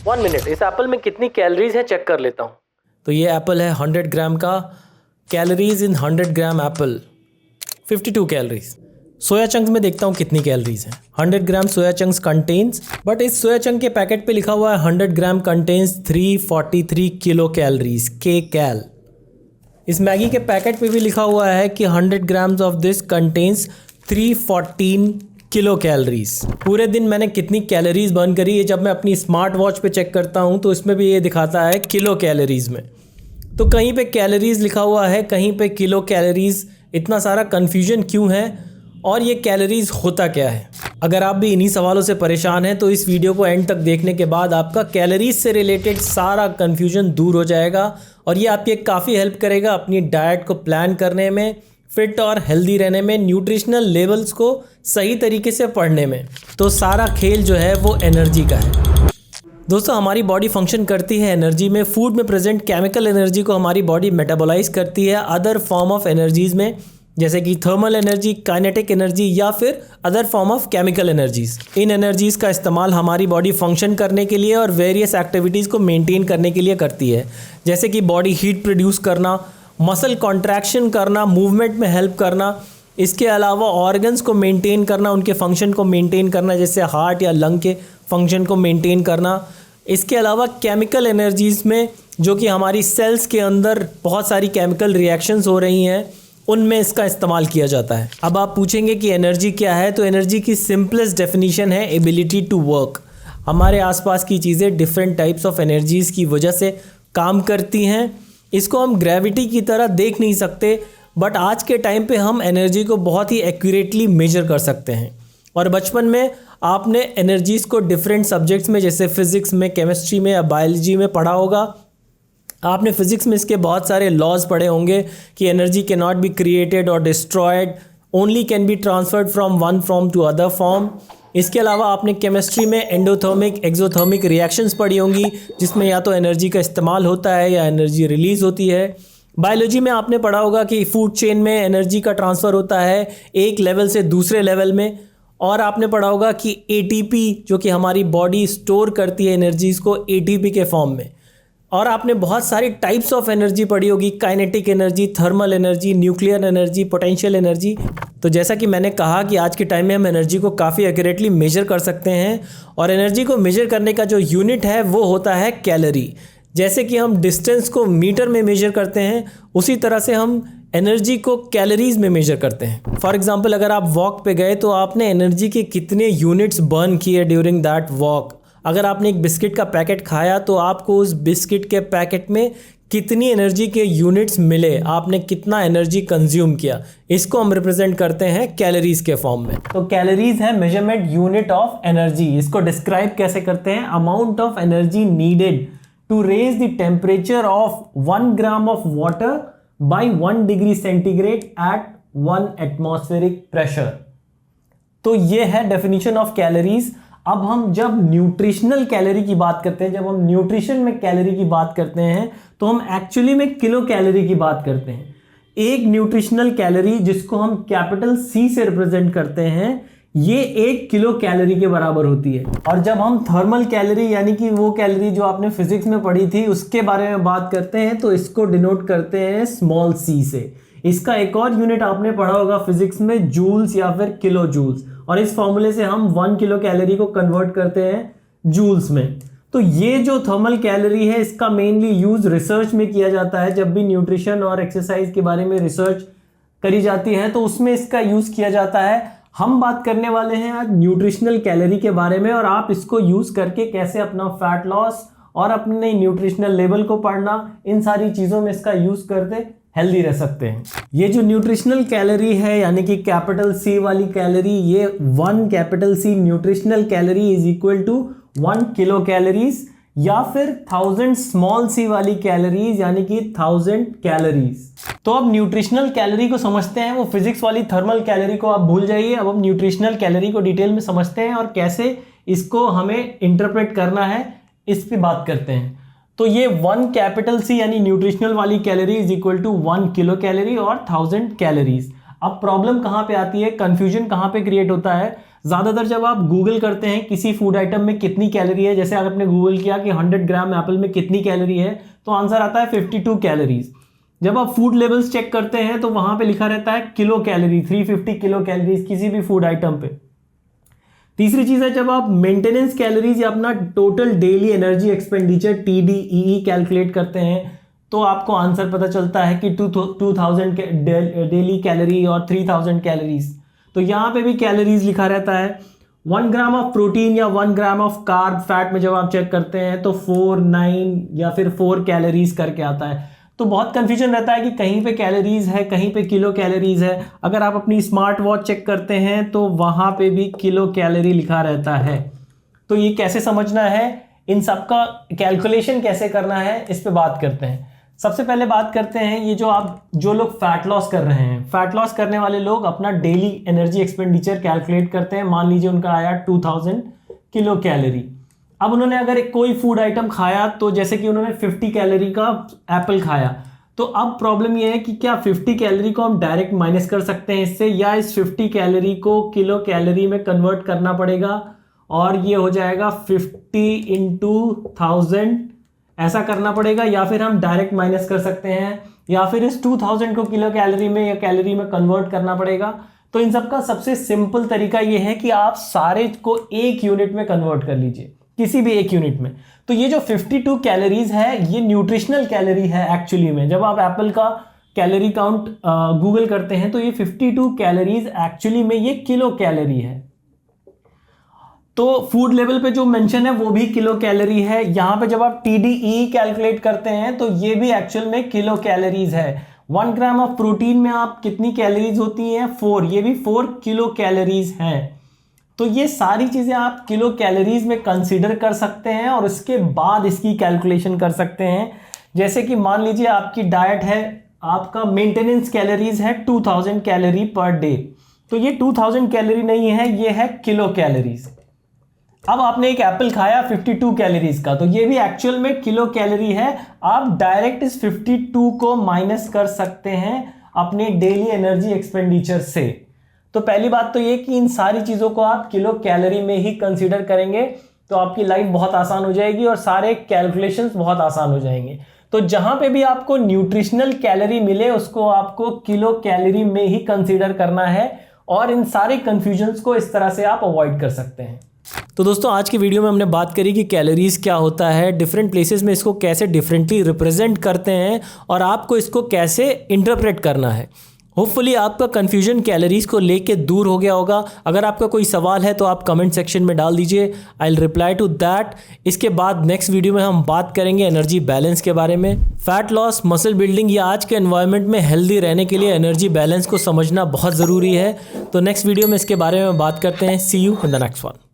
1 minute, इस Apple में कितनी कैलोरीज हैं चेक कर लेता हूँ। तो ये एप्पल है 100 ग्राम का। Calories in 100 gram Apple 52 calories. Soya chunks में देखता हूँ कितनी कैलोरीज हैं। 100 ग्राम सोया चंक्स कंटेन्स, बट इस सोया चंक के पैकेट पे लिखा हुआ है 100 ग्राम कंटेन्स 343 किलो कैलोरीज, के कैल। इस मैगी के पैकेट पे भी लिखा हुआ है कि 100 grams of this contains 314 kilo calories. पूरे दिन मैंने कितनी कैलोरीज बर्न करी है जब मैं अपनी स्मार्ट वॉच पे चेक करता हूँ तो इसमें भी ये दिखाता है किलो कैलोरीज में। तो कहीं पे कैलोरीज लिखा हुआ है, कहीं पे किलो कैलोरीज। इतना सारा कन्फ्यूजन क्यों है और ये कैलोरीज होता क्या है? अगर आप भी इन्हीं सवालों से परेशान हैं तो इस वीडियो को एंड तक देखने के बाद आपका कैलोरीज से रिलेटेड सारा कन्फ्यूजन दूर हो जाएगा और ये आपकी काफ़ी हेल्प करेगा अपनी डाइट को प्लान करने में, फिट और हेल्दी रहने में, न्यूट्रिशनल लेवल्स को सही तरीके से पढ़ने में। तो सारा खेल जो है वो एनर्जी का है। दोस्तों, हमारी बॉडी फंक्शन करती है एनर्जी में। फूड में प्रेजेंट केमिकल एनर्जी को हमारी बॉडी मेटाबोलाइज करती है अदर फॉर्म ऑफ एनर्जीज में, जैसे कि थर्मल एनर्जी, काइनेटिक एनर्जी या फिर other form of chemical energies. In energies का इस्तेमाल हमारी बॉडी फंक्शन करने के लिए और वेरियस एक्टिविटीज़ को मेंटेन करने के लिए करती है, जैसे कि बॉडी हीट प्रोड्यूस करना, मसल कॉन्ट्रैक्शन करना, मूवमेंट में हेल्प करना। इसके अलावा ऑर्गन्स को मेंटेन करना, उनके फंक्शन को मेंटेन करना, जैसे हार्ट या लंग के फंक्शन को मेंटेन करना। इसके अलावा केमिकल एनर्जीज़ में जो कि हमारी सेल्स के अंदर बहुत सारी केमिकल रिएक्शंस हो रही हैं, उनमें इसका इस्तेमाल किया जाता है। अब आप पूछेंगे कि एनर्जी क्या है, तो एनर्जी की सिंपलेस्ट डेफिनेशन है एबिलिटी टू वर्क। हमारे आसपास की चीज़ें डिफरेंट टाइप्स ऑफ एनर्जीज़ की वजह से काम करती हैं। इसको हम ग्रेविटी की तरह देख नहीं सकते, बट आज के टाइम पे हम एनर्जी को बहुत ही एक्यूरेटली मेजर कर सकते हैं। और बचपन में आपने एनर्जीज़ को डिफरेंट सब्जेक्ट्स में, जैसे फिज़िक्स में, केमिस्ट्री में या बायोलॉजी में पढ़ा होगा। आपने फिज़िक्स में इसके बहुत सारे लॉज पढ़े होंगे कि energy can not be created और destroyed, only can be transferred from one form to other form. इसके अलावा आपने केमिस्ट्री में एंडोथर्मिक, एक्सोथर्मिक रिएक्शंस पढ़ी होंगी, जिसमें या तो एनर्जी का इस्तेमाल होता है या एनर्जी रिलीज़ होती है। बायोलॉजी में आपने पढ़ा होगा कि फूड चेन में एनर्जी का ट्रांसफ़र होता है एक लेवल से दूसरे लेवल में। और आपने पढ़ा होगा कि एटीपी, जो कि हमारी बॉडी स्टोर करती है एनर्जीज़ को एटीपी के फॉर्म में। और आपने बहुत सारी टाइप्स ऑफ एनर्जी पढ़ी होगी, kinetic energy, thermal energy, nuclear energy, potential energy. तो जैसा कि मैंने कहा कि आज के टाइम में हम एनर्जी को काफ़ी एक्यूरेटली मेजर कर सकते हैं और एनर्जी को मेजर करने का जो यूनिट है वो होता है कैलोरी। जैसे कि हम डिस्टेंस को मीटर में मेजर करते हैं, उसी तरह से हम एनर्जी को कैलोरीज में मेजर करते हैं। फॉर एग्जांपल, अगर आप वॉक पे गए तो आपने एनर्जी के कितने यूनिट्स बर्न किए ड्यूरिंग दैट वॉक। अगर आपने एक बिस्किट का पैकेट खाया तो आपको उस बिस्किट के पैकेट में कितनी एनर्जी के यूनिट्स मिले, आपने कितना एनर्जी कंज्यूम किया, इसको हम रिप्रेजेंट करते हैं कैलोरीज के फॉर्म में। तो कैलोरीज है मेजरमेंट यूनिट ऑफ एनर्जी। इसको डिस्क्राइब कैसे करते हैं? Amount of energy needed to raise the temperature of 1 gram of water by 1 degree centigrade at 1 atmospheric pressure. तो ये है डेफिनेशन ऑफ कैलोरीज। अब हम जब न्यूट्रिशनल कैलोरी की बात करते हैं, जब हम न्यूट्रिशन में कैलोरी की बात करते हैं, तो हम एक्चुअली में किलो कैलोरी की बात करते हैं। एक न्यूट्रिशनल कैलोरी, जिसको हम कैपिटल C से रिप्रेजेंट करते हैं, ये 1 किलो कैलोरी के बराबर होती है। और जब हम थर्मल कैलोरी, यानी कि वो कैलोरी जो आपने फिजिक्स में पढ़ी थी, उसके बारे में बात करते हैं, तो इसको डिनोट करते हैं स्मॉल c से। इसका एक और यूनिट आपने पढ़ा होगा फिजिक्स में, जूल्स या फिर किलो जूल्स। और इस फॉर्मूले से हम 1 किलो कैलोरी को कन्वर्ट करते हैं जूल्स में। तो ये जो थर्मल कैलोरी है, इसका मेनली यूज रिसर्च में किया जाता है। जब भी न्यूट्रिशन और एक्सरसाइज के बारे में रिसर्च करी जाती है तो उसमें इसका यूज किया जाता है। हम बात करने वाले हैं आज न्यूट्रिशनल कैलोरी के बारे में, और आप इसको यूज करके कैसे अपना फैट लॉस और अपने न्यूट्रिशनल लेवल को पढ़ना, इन सारी चीजों में इसका यूज करते हेल्दी रह सकते हैं। ये जो न्यूट्रिशनल कैलोरी है, यानी कि कैपिटल C वाली कैलोरी, ये 1 capital C nutritional calorie is equal to 1 kilo calories, या फिर 1000 स्मॉल c वाली कैलोरीज, यानी कि 1000 कैलोरीज। तो अब न्यूट्रिशनल कैलोरी को समझते हैं। वो फिजिक्स वाली थर्मल कैलोरी को आप भूल जाइए। अब हम न्यूट्रिशनल कैलोरी को डिटेल में समझते हैं और कैसे इसको हमें इंटरप्रेट करना है, इस पे बात करते हैं। तो ये 1 कैपिटल C यानी न्यूट्रिशनल वाली calorie is equal to 1 kilo calorie और 1000 कैलोरीज। अब प्रॉब्लम कहाँ पे आती है, कंफ्यूजन कहाँ पे क्रिएट होता है? ज़्यादातर जब आप गूगल करते हैं किसी फूड आइटम में कितनी कैलोरी है, जैसे आपने गूगल किया कि 100 ग्राम एप्पल में कितनी कैलोरी है, तो आंसर आता है 52 कैलोरीज। जब आप फूड लेबल्स चेक करते हैं तो वहां पे लिखा रहता है किलो कैलोरी, 350 किलो कैलोरीज किसी भी फूड आइटम पे। तीसरी चीज है, जब आप मेंटेनेंस कैलोरीज या अपना total daily energy expenditure TDEE calculate करते हैं तो आपको आंसर पता चलता है कि 2000 डेली कैलोरी और 3000 कैलोरीज। तो यहां पे भी कैलोरीज लिखा रहता है। 1 ग्राम ऑफ प्रोटीन या 1 ग्राम ऑफ कार्ब फैट में जब आप चेक करते हैं तो 4, 9 या फिर 4 कैलोरीज करके आता है। तो बहुत कंफ्यूजन रहता है कि कहीं पे कैलोरीज है, कहीं पे किलो कैलोरीज है। अगर आप अपनी स्मार्ट वॉच चेक करते हैं तो वहां पे भी किलो कैलोरी लिखा रहता है। तो ये कैसे समझना है, इन सब का कैलकुलेशन कैसे करना है, इस पे बात करते हैं। सबसे पहले बात करते हैं ये जो लोग फैट लॉस कर रहे हैं, फैट लॉस करने वाले लोग अपना डेली एनर्जी एक्सपेंडिचर कैलकुलेट करते हैं। मान लीजिए उनका आया 2000 किलो कैलोरी। अब उन्होंने अगर कोई फूड आइटम खाया, तो जैसे कि उन्होंने 50 कैलोरी का एप्पल खाया, तो अब प्रॉब्लम ये है कि क्या 50 कैलोरी को हम डायरेक्ट माइनस कर सकते हैं इससे, या इस 50 कैलोरी को किलो कैलोरी में कन्वर्ट करना पड़ेगा और ये हो जाएगा 50 इंटू 1000 ऐसा करना पड़ेगा, या फिर हम डायरेक्ट माइनस कर सकते हैं, या फिर इस 2000 को किलो कैलोरी में या कैलोरी में कन्वर्ट करना पड़ेगा। तो इन सब का सबसे सिंपल तरीका ये है कि आप सारे को एक यूनिट में कन्वर्ट कर लीजिए, किसी भी एक यूनिट में। तो ये जो 52 कैलोरीज है ये न्यूट्रिशनल कैलोरी है एक्चुअली में। जब आप एप्पल का कैलोरी काउंट गूगल करते हैं तो ये 52 कैलोरीज एक्चुअली में ये किलो कैलोरी है। तो फूड लेवल पे जो मेंशन है वो भी किलो कैलोरी है। यहां पे जब आप TDEE कैलकुलेट करते हैं तो ये भी एक्चुअल में किलो कैलोरीज है। 1 ग्राम ऑफ प्रोटीन में आप कितनी कैलोरीज होती हैं, 4, ये भी 4 किलो कैलोरीज हैं। तो ये सारी चीजें आप किलो कैलोरीज में कंसीडर कर सकते हैं और उसके बाद इसकी कैलकुलेशन कर सकते हैं। जैसे कि मान लीजिए आपकी डाइट है, आपका मेंटेनेंस कैलोरीज है 2000 कैलोरी पर डे, तो ये 2000 कैलोरी नहीं है, ये है किलो कैलोरीज। अब आपने एक एप्पल खाया 52 कैलोरीज का, तो ये भी एक्चुअल में किलो कैलोरी है। आप डायरेक्ट इस 52 को माइनस कर सकते हैं अपने डेली एनर्जी एक्सपेंडिचर से। तो पहली बात तो ये कि इन सारी चीजों को आप किलो कैलोरी में ही कंसीडर करेंगे तो आपकी लाइफ बहुत आसान हो जाएगी और सारे कैलकुलेशंस बहुत आसान हो जाएंगे। तो जहां पे भी आपको न्यूट्रिशनल कैलोरी मिले उसको आपको किलो कैलोरी में ही कंसीडर करना है और इन सारे कंफ्यूजन्स को इस तरह से आप अवॉइड कर सकते हैं। तो दोस्तों आज की वीडियो में हमने बात करी कि कैलोरीज क्या होता है, डिफरेंट प्लेसेस में इसको कैसे डिफरेंटली रिप्रेजेंट करते हैं और आपको इसको कैसे इंटरप्रेट करना है। होपफुली आपका कन्फ्यूजन कैलोरीज को लेके दूर हो गया होगा। अगर आपका कोई सवाल है तो आप कमेंट सेक्शन में डाल दीजिए, I will reply to that. इसके बाद नेक्स्ट वीडियो में हम बात करेंगे एनर्जी बैलेंस के बारे में। फैट लॉस, मसल बिल्डिंग या आज के एनवायरनमेंट में हेल्दी रहने के लिए एनर्जी बैलेंस को समझना बहुत ज़रूरी है। तो नेक्स्ट वीडियो में इसके बारे में बात करते हैं। See you in the next one.